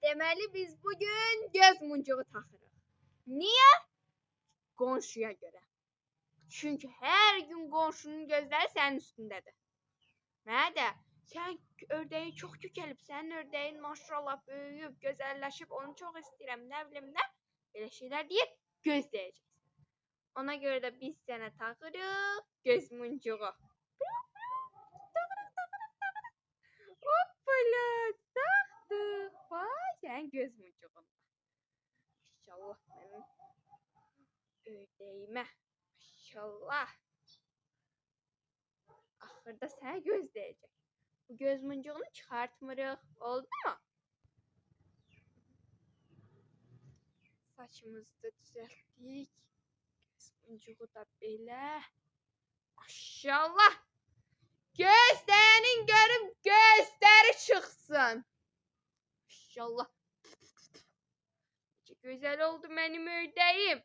Deməli biz bugün göz muncuğu taxırıq. Niyə? Qonşuya görə. Çünki hər gün qonşunun gözləri sənin üstündədir. Mənə də sən ördəyin çox kökəlib, sənin ördəyin maşallah böyüyüb, gözəlləşib, onu çox istəyirəm, nə bilim nə. Belə şeylər deyir, gözləyəcəksən. Ona görə də biz sənə taxırıq göz muncuğu. Hoppala, taxdıq. Vay, sənin göz muncuğun. İnşallah mənim ördəyimə. İnşallah. Axırda səni gözləyəcək. Bu göz muncuğunu çıxartmırıq. Oldu mu? Saçımızı da düzəltdik. Göz muncuğu da belə. Maşallah. Gözləyənin görüm gözləri çıxsın. İnşallah. Necə gözəl oldu mənim ördəyim.